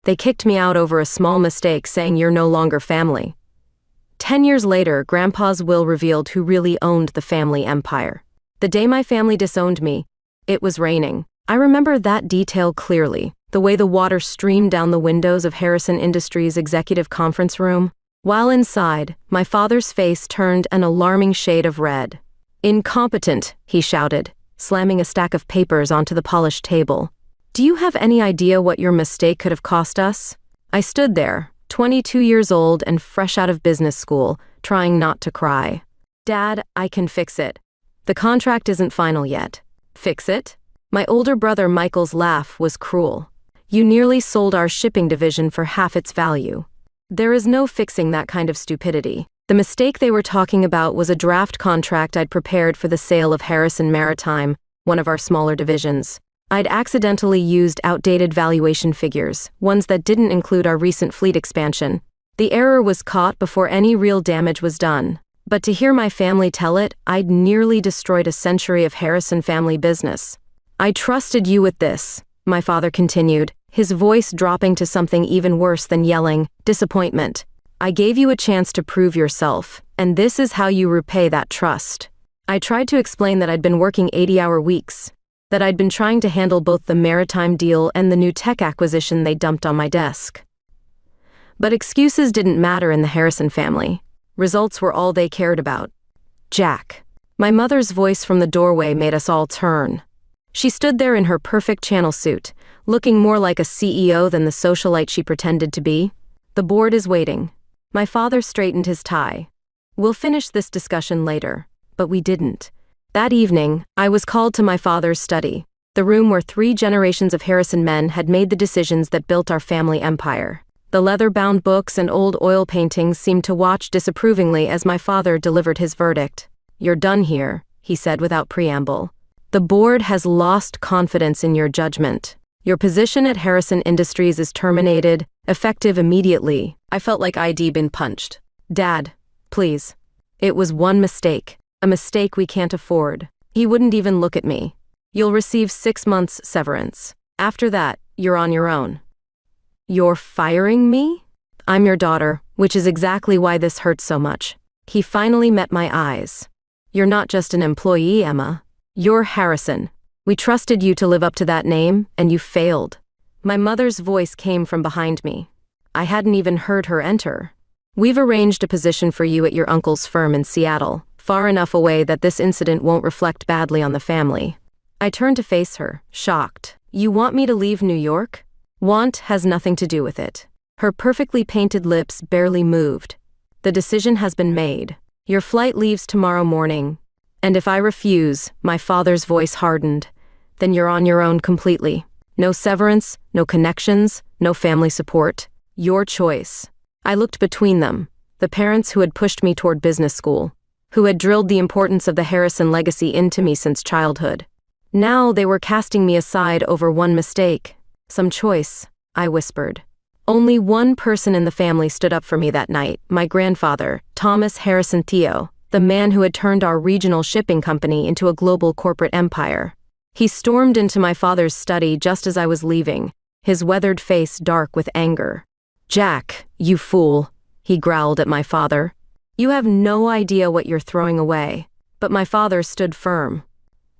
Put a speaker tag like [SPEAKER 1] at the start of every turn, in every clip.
[SPEAKER 1] They kicked me out over a small mistake, saying you're no longer family. 10 years later, Grandpa's will revealed who really owned the family empire. The day my family disowned me, it was raining. I remember that detail clearly, the way the water streamed down the windows of Harrison Industries' executive conference room. While inside, my father's face turned an alarming shade of red. "Incompetent," he shouted, slamming a stack of papers onto the polished table. "Do you have any idea what your mistake could have cost us?" I stood there, 22 years old and fresh out of business school, trying not to cry. "Dad, I can fix it. The contract isn't final yet." "Fix it?" My older brother Michael's laugh was cruel. "You nearly sold our shipping division for half its value. There is no fixing that kind of stupidity." The mistake they were talking about was a draft contract I'd prepared for the sale of Harrison Maritime, one of our smaller divisions. I'd accidentally used outdated valuation figures, ones that didn't include our recent fleet expansion. The error was caught before any real damage was done. But to hear my family tell it, I'd nearly destroyed a century of Harrison family business. "I trusted you with this," my father continued, his voice dropping to something even worse than yelling, disappointment. "I gave you a chance to prove yourself, and this is how you repay that trust." I tried to explain that I'd been working 80-hour weeks, that I'd been trying to handle both the maritime deal and the new tech acquisition they dumped on my desk. But excuses didn't matter in the Harrison family. Results were all they cared about. "Jack." My mother's voice from the doorway made us all turn. She stood there in her perfect channel suit, looking more like a CEO than the socialite she pretended to be. "The board is waiting." My father straightened his tie. "We'll finish this discussion later." But we didn't. That evening, I was called to my father's study, the room where 3 generations of Harrison men had made the decisions that built our family empire. The leather-bound books and old oil paintings seemed to watch disapprovingly as my father delivered his verdict. "You're done here," he said without preamble. "The board has lost confidence in your judgment. Your position at Harrison Industries is terminated, effective immediately." I felt like I'd been punched. "Dad, please. It was one mistake, a mistake we can't afford." He wouldn't even look at me. "You'll receive 6 months severance. After that, you're on your own." "You're firing me?" "I'm your daughter, which is exactly why this hurts so much." He finally met my eyes. "You're not just an employee, Emma. You're Harrison. We trusted you to live up to that name, and you failed." My mother's voice came from behind me. I hadn't even heard her enter. "We've arranged a position for you at your uncle's firm in Seattle, far enough away that this incident won't reflect badly on the family." I turned to face her, shocked. "You want me to leave New York?" "Want has nothing to do with it." Her perfectly painted lips barely moved. "The decision has been made. Your flight leaves tomorrow morning. And if I refuse," my father's voice hardened, "then you're on your own completely. No severance, no connections, no family support. Your choice." I looked between them, the parents who had pushed me toward business school, who had drilled the importance of the Harrison legacy into me since childhood. Now they were casting me aside over one mistake. "Some choice," I whispered. Only one person in the family stood up for me that night, my grandfather, Thomas Harrison Theo, the man who had turned our regional shipping company into a global corporate empire. He stormed into my father's study just as I was leaving, his weathered face dark with anger. "Jack, you fool," he growled at my father. "You have no idea what you're throwing away." But my father stood firm.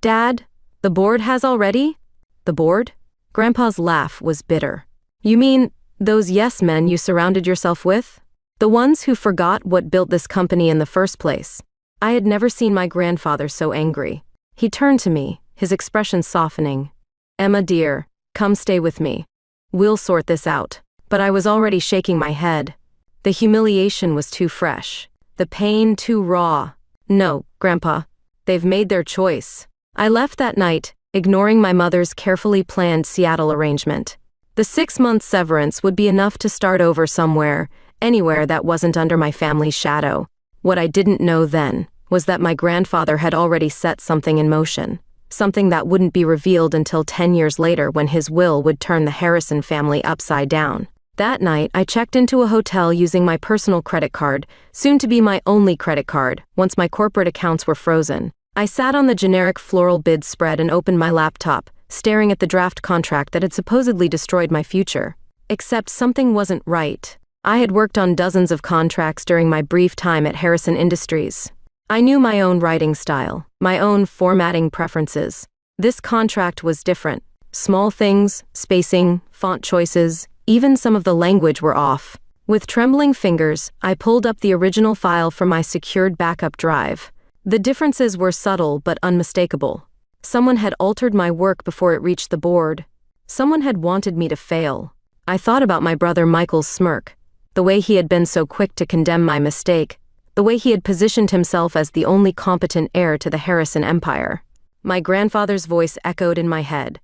[SPEAKER 1] "Dad, the board has already?" "The board?" Grandpa's laugh was bitter. "You mean those yes men you surrounded yourself with? The ones who forgot what built this company in the first place?" I had never seen my grandfather so angry. He turned to me, his expression softening. "Emma dear, come stay with me. We'll sort this out." But I was already shaking my head. The humiliation was too fresh. The pain too raw. "No, Grandpa. They've made their choice." I left that night, ignoring my mother's carefully planned Seattle arrangement. The 6-month severance would be enough to start over somewhere, anywhere that wasn't under my family's shadow. What I didn't know then was that my grandfather had already set something in motion. Something that wouldn't be revealed until 10 years later when his will would turn the Harrison family upside down. That night, I checked into a hotel using my personal credit card, soon to be my only credit card, once my corporate accounts were frozen. I sat on the generic floral bid spread and opened my laptop, staring at the draft contract that had supposedly destroyed my future. Except something wasn't right. I had worked on dozens of contracts during my brief time at Harrison Industries. I knew my own writing style, my own formatting preferences. This contract was different. Small things, spacing, font choices, even some of the language were off. With trembling fingers, I pulled up the original file from my secured backup drive. The differences were subtle but unmistakable. Someone had altered my work before it reached the board. Someone had wanted me to fail. I thought about my brother Michael's smirk, the way he had been so quick to condemn my mistake, the way he had positioned himself as the only competent heir to the Harrison empire. My grandfather's voice echoed in my head.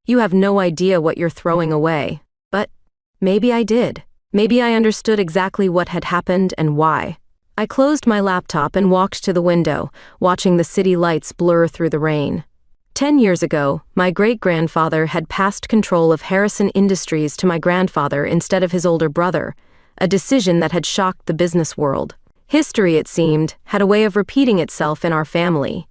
[SPEAKER 1] You have no idea what you're throwing away. But maybe I did. Maybe I understood exactly what had happened and why. I closed my laptop and walked to the window, watching the city lights blur through the rain. 10 years ago, my great-grandfather had passed control of Harrison Industries to my grandfather instead of his older brother, a decision that had shocked the business world. History, it seemed, had a way of repeating itself in our family.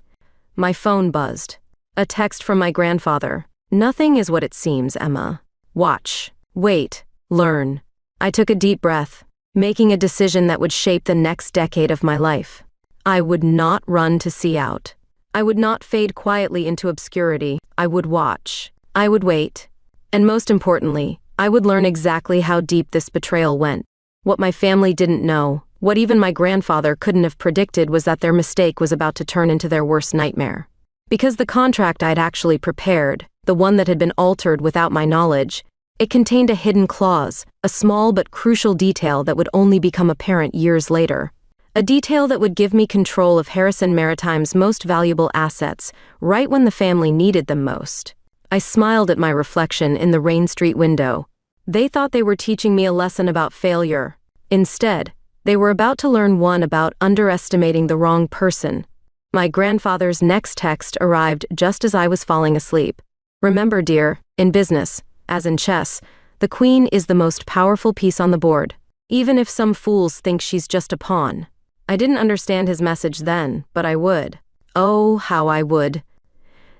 [SPEAKER 1] My phone buzzed. A text from my grandfather. Nothing is what it seems, Emma. Watch. Wait. Learn. I took a deep breath, making a decision that would shape the next decade of my life. I would not run to see out. I would not fade quietly into obscurity. I would watch. I would wait. And most importantly, I would learn exactly how deep this betrayal went. What my family didn't know, what even my grandfather couldn't have predicted, was that their mistake was about to turn into their worst nightmare. Because the contract I'd actually prepared, the one that had been altered without my knowledge, it contained a hidden clause, a small but crucial detail that would only become apparent years later. A detail that would give me control of Harrison Maritime's most valuable assets, right when the family needed them most. I smiled at my reflection in the Rain Street window. They thought they were teaching me a lesson about failure. Instead, they were about to learn one about underestimating the wrong person. My grandfather's next text arrived just as I was falling asleep. Remember, dear, in business, as in chess, the queen is the most powerful piece on the board, even if some fools think she's just a pawn. I didn't understand his message then, but I would. Oh, how I would.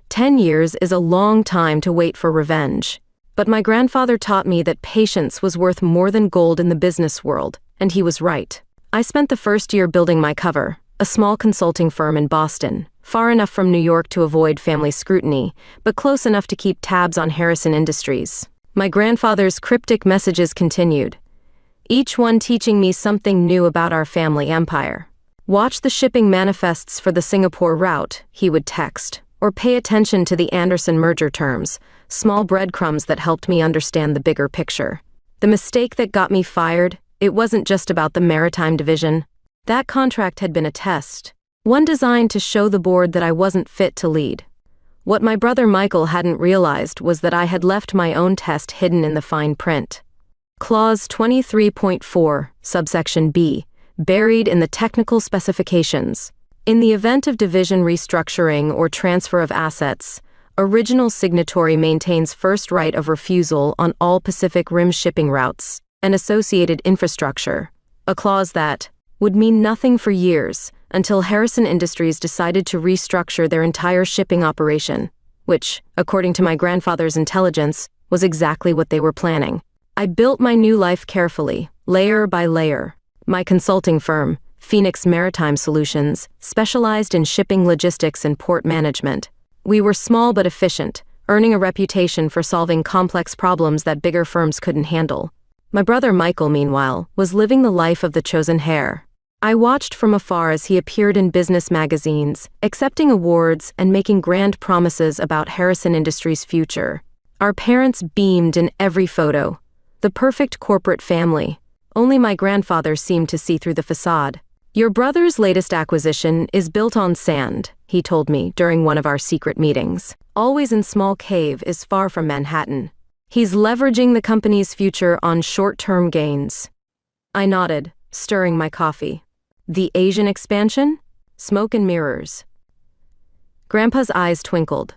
[SPEAKER 1] 10 years is a long time to wait for revenge. But my grandfather taught me that patience was worth more than gold in the business world, and he was right. I spent the first year building my cover, a small consulting firm in Boston, far enough from New York to avoid family scrutiny, but close enough to keep tabs on Harrison Industries. My grandfather's cryptic messages continued, each one teaching me something new about our family empire. Watch the shipping manifests for the Singapore route, he would text, or pay attention to the Anderson merger terms, small breadcrumbs that helped me understand the bigger picture. The mistake that got me fired, it wasn't just about the maritime division. That contract had been a test, one designed to show the board that I wasn't fit to lead. What my brother Michael hadn't realized was that I had left my own test hidden in the fine print. Clause 23.4, subsection B, buried in the technical specifications. In the event of division restructuring or transfer of assets, original signatory maintains first right of refusal on all Pacific Rim shipping routes and associated infrastructure, a clause that would mean nothing for years until Harrison Industries decided to restructure their entire shipping operation, which, according to my grandfather's intelligence, was exactly what they were planning. I built my new life carefully, layer by layer. My consulting firm, Phoenix Maritime Solutions, specialized in shipping logistics and port management. We were small but efficient, earning a reputation for solving complex problems that bigger firms couldn't handle. My brother Michael, meanwhile, was living the life of the chosen heir. I watched from afar as he appeared in business magazines, accepting awards and making grand promises about Harrison Industries' future. Our parents beamed in every photo. The perfect corporate family. Only my grandfather seemed to see through the facade. Your brother's latest acquisition is built on sand, he told me during one of our secret meetings. Always in small cave is far from Manhattan. He's leveraging the company's future on short-term gains. I nodded, stirring my coffee. The Asian expansion? Smoke and mirrors. Grandpa's eyes twinkled.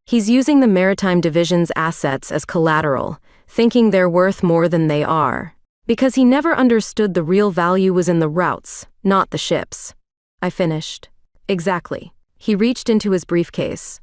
[SPEAKER 1] He's using the maritime division's assets as collateral, thinking they're worth more than they are. Because he never understood the real value was in the routes, not the ships. I finished. Exactly. He reached into his briefcase.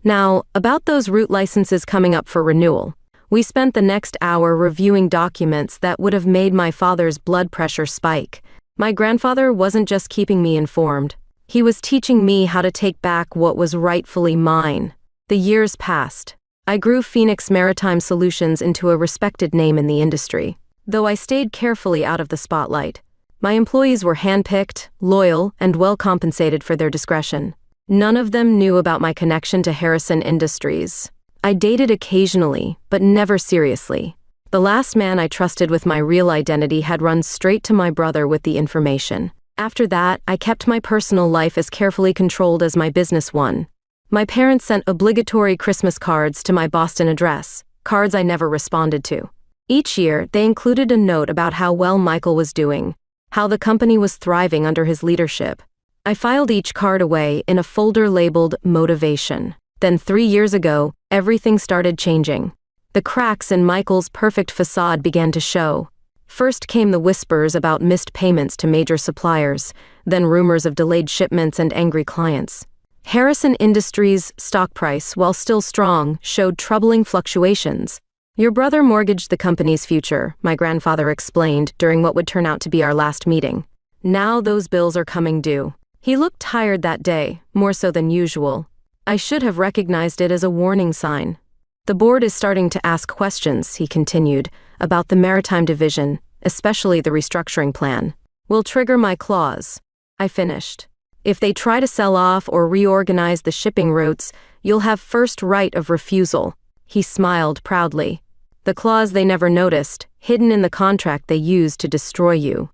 [SPEAKER 1] Now, about those route licenses coming up for renewal. We spent the next hour reviewing documents that would have made my father's blood pressure spike. My grandfather wasn't just keeping me informed. He was teaching me how to take back what was rightfully mine. The years passed. I grew Phoenix Maritime Solutions into a respected name in the industry, though I stayed carefully out of the spotlight. My employees were handpicked, loyal, and well compensated for their discretion. None of them knew about my connection to Harrison Industries. I dated occasionally, but never seriously. The last man I trusted with my real identity had run straight to my brother with the information. After that, I kept my personal life as carefully controlled as my business one. My parents sent obligatory Christmas cards to my Boston address, cards I never responded to. Each year, they included a note about how well Michael was doing, how the company was thriving under his leadership. I filed each card away in a folder labeled Motivation. Then 3 years ago, everything started changing. The cracks in Michael's perfect facade began to show. First came the whispers about missed payments to major suppliers, then rumors of delayed shipments and angry clients. Harrison Industries' stock price, while still strong, showed troubling fluctuations. "Your brother mortgaged the company's future," my grandfather explained during what would turn out to be our last meeting. "Now those bills are coming due." He looked tired that day, more so than usual. I should have recognized it as a warning sign. "The board is starting to ask questions," he continued, "about the maritime division, especially the restructuring plan. Will trigger my clause." I finished. "If they try to sell off or reorganize the shipping routes, you'll have first right of refusal." He smiled proudly. "The clause they never noticed, hidden in the contract they used to destroy you."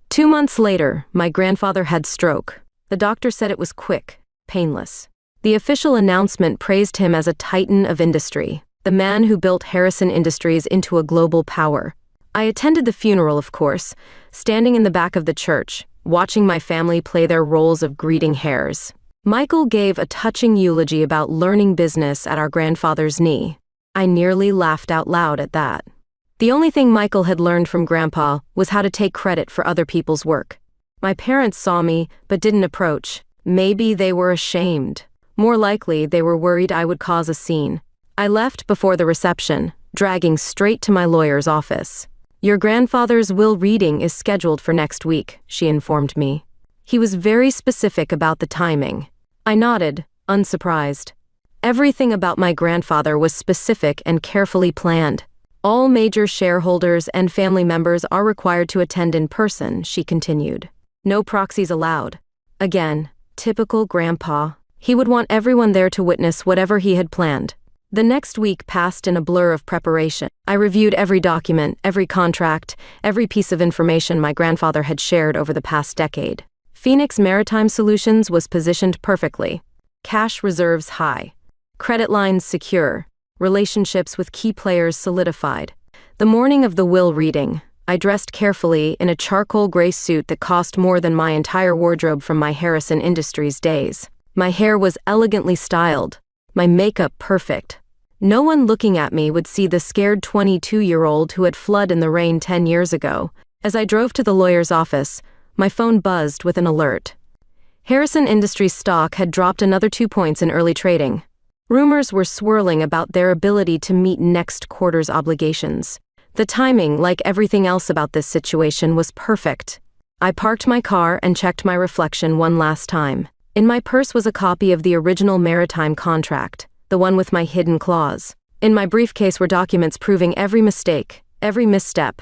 [SPEAKER 1] 2 months later, my grandfather had stroke. The doctor said it was quick, painless. The official announcement praised him as a titan of industry, the man who built Harrison Industries into a global power. I attended the funeral, of course, standing in the back of the church, watching my family play their roles of greeting heirs. Michael gave a touching eulogy about learning business at our grandfather's knee. I nearly laughed out loud at that. The only thing Michael had learned from Grandpa was how to take credit for other people's work. My parents saw me, but didn't approach. Maybe they were ashamed. More likely, they were worried I would cause a scene. I left before the reception, dragging straight to my lawyer's office. "Your grandfather's will reading is scheduled for next week," she informed me. He was very specific about the timing. I nodded, unsurprised. Everything about my grandfather was specific and carefully planned. "All major shareholders and family members are required to attend in person," she continued. "No proxies allowed." Again, typical Grandpa. He would want everyone there to witness whatever he had planned. The next week passed in a blur of preparation. I reviewed every document, every contract, every piece of information my grandfather had shared over the past decade. Phoenix Maritime Solutions was positioned perfectly. Cash reserves high. Credit lines secure. Relationships with key players solidified. The morning of the will reading, I dressed carefully in a charcoal gray suit that cost more than my entire wardrobe from my Harrison Industries days. My hair was elegantly styled, my makeup perfect. No one looking at me would see the scared 22-year-old who had fled in the rain 10 years ago. As I drove to the lawyer's office, my phone buzzed with an alert. Harrison Industries stock had dropped another 2 points in early trading. Rumors were swirling about their ability to meet next quarter's obligations. The timing, like everything else about this situation, was perfect. I parked my car and checked my reflection one last time. In my purse was a copy of the original maritime contract, the one with my hidden clause. In my briefcase were documents proving every mistake, every misstep,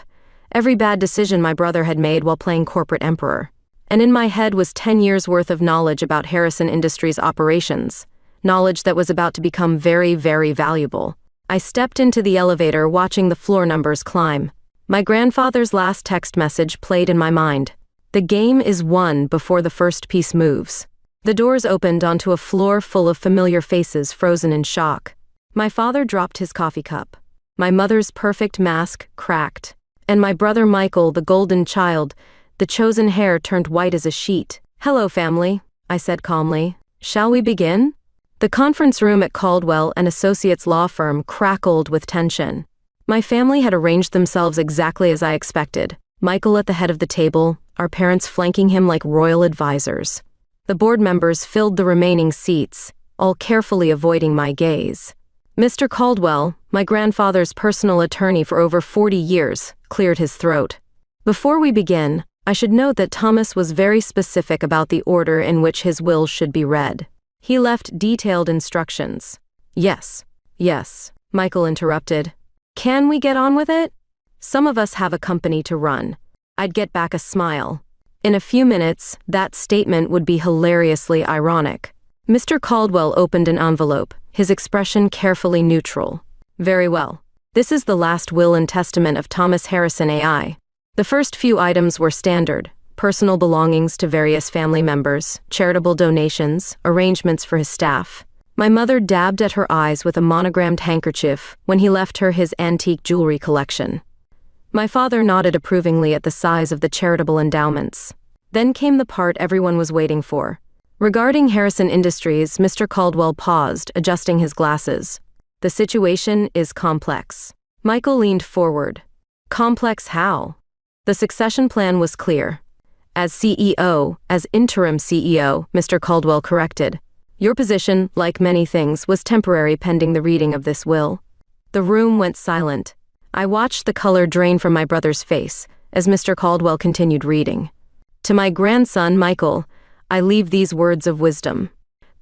[SPEAKER 1] every bad decision my brother had made while playing corporate emperor. And in my head was 10 years' worth of knowledge about Harrison Industries operations, knowledge that was about to become very, very valuable. I stepped into the elevator watching the floor numbers climb. My grandfather's last text message played in my mind. "The game is won before the first piece moves." The doors opened onto a floor full of familiar faces frozen in shock. My father dropped his coffee cup. My mother's perfect mask cracked. And my brother Michael, the golden child, the chosen heir, turned white as a sheet. "Hello, family," I said calmly. "Shall we begin?" The conference room at Caldwell and Associates law firm crackled with tension. My family had arranged themselves exactly as I expected. Michael at the head of the table, our parents flanking him like royal advisors. The board members filled the remaining seats, all carefully avoiding my gaze. "Mr. Caldwell," my grandfather's personal attorney for over 40 years, cleared his throat. Before we begin, I should note that Thomas was very specific about the order in which his will should be read. He left detailed instructions. Yes, Michael interrupted. Can we get on with it? Some of us have a company to run. I'd get back a smile. In a few minutes, that statement would be hilariously ironic. Mr. Caldwell opened an envelope, his expression carefully neutral. Very well. This is the last will and testament of Thomas Harrison AI. The first few items were standard: personal belongings to various family members, charitable donations, arrangements for his staff. My mother dabbed at her eyes with a monogrammed handkerchief when he left her his antique jewelry collection. My father nodded approvingly at the size of the charitable endowments. Then came the part everyone was waiting for. Regarding Harrison Industries, Mr. Caldwell paused, adjusting his glasses. The situation is complex. Michael leaned forward. Complex how? The succession plan was clear. As interim CEO, Mr. Caldwell corrected. Your position, like many things, was temporary pending the reading of this will. The room went silent. I watched the color drain from my brother's face as Mr. Caldwell continued reading. To my grandson, Michael, I leave these words of wisdom.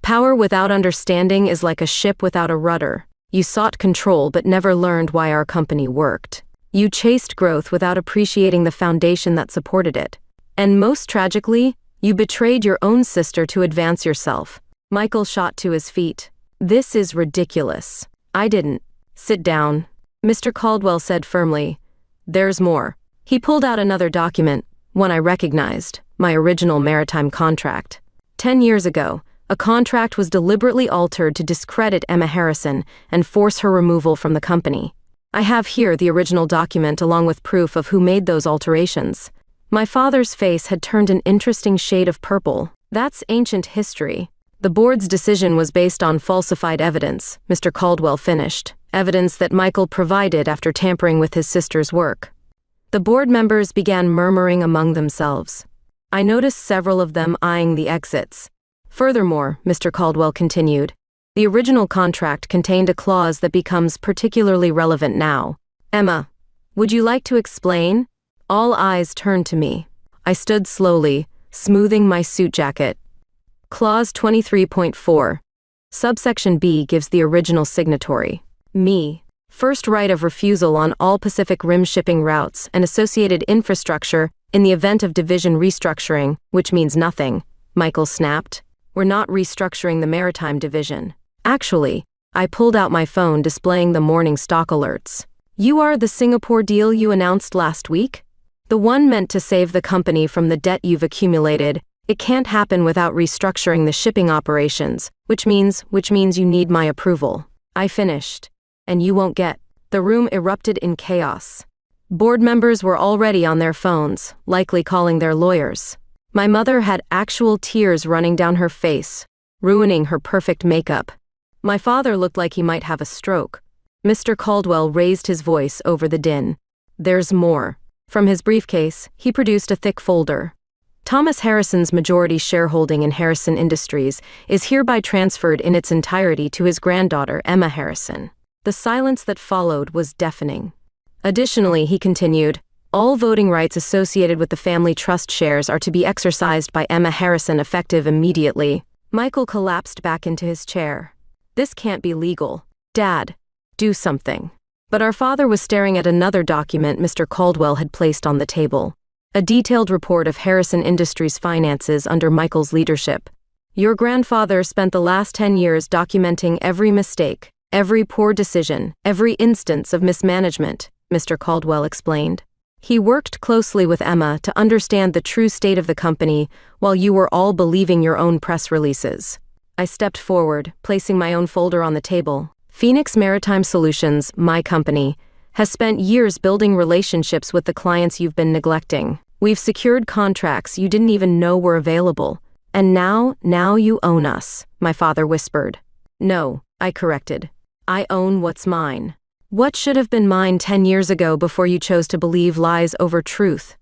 [SPEAKER 1] Power without understanding is like a ship without a rudder. You sought control but never learned why our company worked. You chased growth without appreciating the foundation that supported it. And most tragically, you betrayed your own sister to advance yourself. Michael shot to his feet. This is ridiculous. I didn't. Sit down. Mr. Caldwell said firmly. There's more. He pulled out another document, one I recognized, my original maritime contract. 10 years ago, a contract was deliberately altered to discredit Emma Harrison and force her removal from the company. I have here the original document along with proof of who made those alterations. My father's face had turned an interesting shade of purple. That's ancient history. The board's decision was based on falsified evidence, Mr. Caldwell finished. Evidence that Michael provided after tampering with his sister's work. The board members began murmuring among themselves. I noticed several of them eyeing the exits. Furthermore, Mr. Caldwell continued, the original contract contained a clause that becomes particularly relevant now. Emma, would you like to explain? All eyes turned to me. I stood slowly, smoothing my suit jacket. Clause 23.4. Subsection B gives the original signatory, me, first right of refusal on all Pacific Rim shipping routes and associated infrastructure in the event of division restructuring, which means nothing, Michael snapped. We're not restructuring the maritime division. Actually, I pulled out my phone displaying the morning stock alerts. You are the Singapore deal you announced last week? The one meant to save the company from the debt you've accumulated. It can't happen without restructuring the shipping operations, which means you need my approval. I finished. And you won't get. The room erupted in chaos. Board members were already on their phones, likely calling their lawyers. My mother had actual tears running down her face, ruining her perfect makeup. My father looked like he might have a stroke. Mr. Caldwell raised his voice over the din. There's more. From his briefcase, he produced a thick folder. Thomas Harrison's majority shareholding in Harrison Industries is hereby transferred in its entirety to his granddaughter, Emma Harrison. The silence that followed was deafening. Additionally, he continued, all voting rights associated with the family trust shares are to be exercised by Emma Harrison effective immediately. Michael collapsed back into his chair. This can't be legal. Dad, do something. But our father was staring at another document Mr. Caldwell had placed on the table. A detailed report of Harrison Industries' finances under Michael's leadership. Your grandfather spent the last 10 years documenting every mistake, every poor decision, every instance of mismanagement, Mr. Caldwell explained. He worked closely with Emma to understand the true state of the company while you were all believing your own press releases. I stepped forward, placing my own folder on the table. Phoenix Maritime Solutions, my company, has spent years building relationships with the clients you've been neglecting. We've secured contracts you didn't even know were available. And now you own us, my father whispered. No, I corrected. I own what's mine. What should have been mine 10 years ago before you chose to believe lies over truth?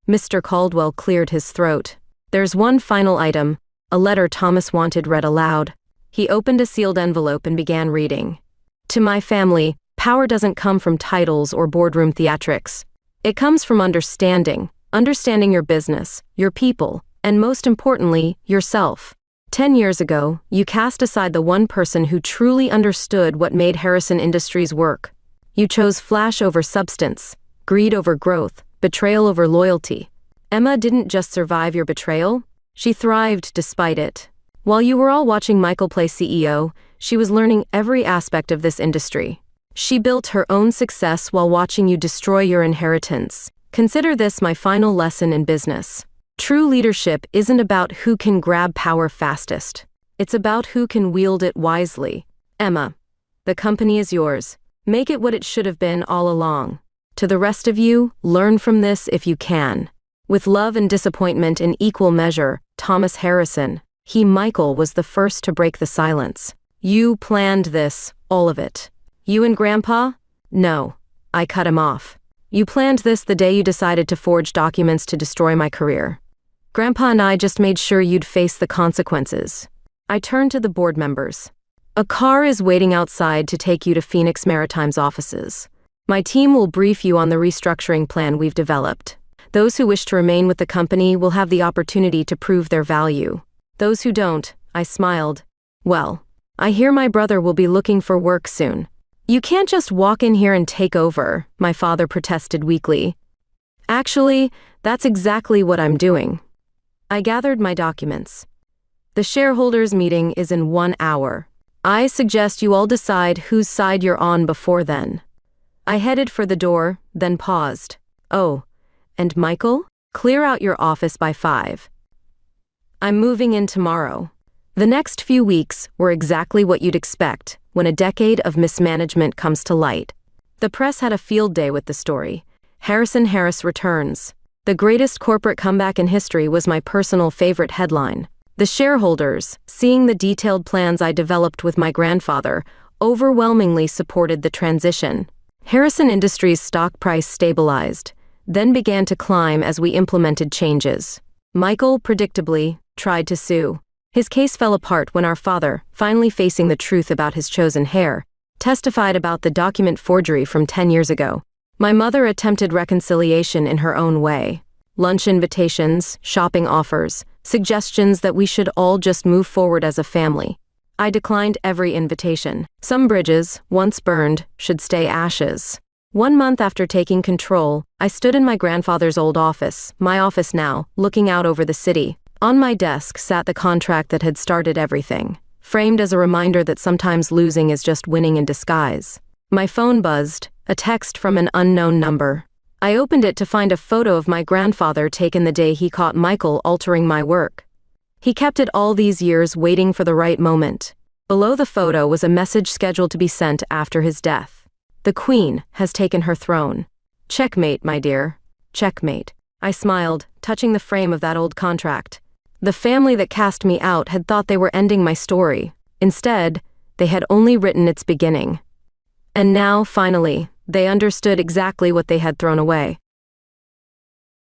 [SPEAKER 1] Mr. Caldwell cleared his throat. There's one final item, a letter Thomas wanted read aloud. He opened a sealed envelope and began reading. To my family, Power doesn't come from titles or boardroom theatrics. It comes from understanding your business, your people, and most importantly, yourself. 10 years ago, you cast aside the one person who truly understood what made Harrison Industries work. You chose flash over substance, greed over growth, betrayal over loyalty. Emma didn't just survive your betrayal, she thrived despite it. While you were all watching Michael play CEO, she was learning every aspect of this industry. She built her own success while watching you destroy your inheritance. Consider this my final lesson in business. True leadership isn't about who can grab power fastest. It's about who can wield it wisely. Emma, the company is yours. Make it what it should have been all along. To the rest of you, learn from this if you can. With love and disappointment in equal measure, Thomas Harrison. Michael was the first to break the silence. You planned this, all of it. You and Grandpa? No, I cut him off. You planned this the day you decided to forge documents to destroy my career. Grandpa and I just made sure you'd face the consequences. I turned to the board members. A car is waiting outside to take you to Phoenix Maritime's offices. My team will brief you on the restructuring plan we've developed. Those who wish to remain with the company will have the opportunity to prove their value. Those who don't, I smiled. Well, I hear my brother will be looking for work soon. You can't just walk in here and take over, my father protested weakly. Actually, that's exactly what I'm doing. I gathered my documents. The shareholders' meeting is in 1 hour. I suggest you all decide whose side you're on before then. I headed for the door, then paused. Oh, and Michael? Clear out your office by 5. I'm moving in tomorrow. The next few weeks were exactly what you'd expect when a decade of mismanagement comes to light. The press had a field day with the story. Harrison Harris returns. The greatest corporate comeback in history was my personal favorite headline. The shareholders, seeing the detailed plans I developed with my grandfather, overwhelmingly supported the transition. Harrison Industries' stock price stabilized, then began to climb as we implemented changes. Michael, predictably, tried to sue. His case fell apart when our father, finally facing the truth about his chosen heir, testified about the document forgery from 10 years ago. My mother attempted reconciliation in her own way. Lunch invitations, shopping offers, suggestions that we should all just move forward as a family. I declined every invitation. Some bridges, once burned, should stay ashes. 1 month after taking control, I stood in my grandfather's old office, my office now, looking out over the city. On my desk sat the contract that had started everything, framed as a reminder that sometimes losing is just winning in disguise. My phone buzzed, a text from an unknown number. I opened it to find a photo of my grandfather taken the day he caught Michael altering my work. He kept it all these years waiting for the right moment. Below the photo was a message scheduled to be sent after his death. The Queen has taken her throne. Checkmate, my dear. Checkmate. I smiled, touching the frame of that old contract. The family that cast me out had thought they were ending my story. Instead, they had only written its beginning. And now, finally, they understood exactly what they had thrown away.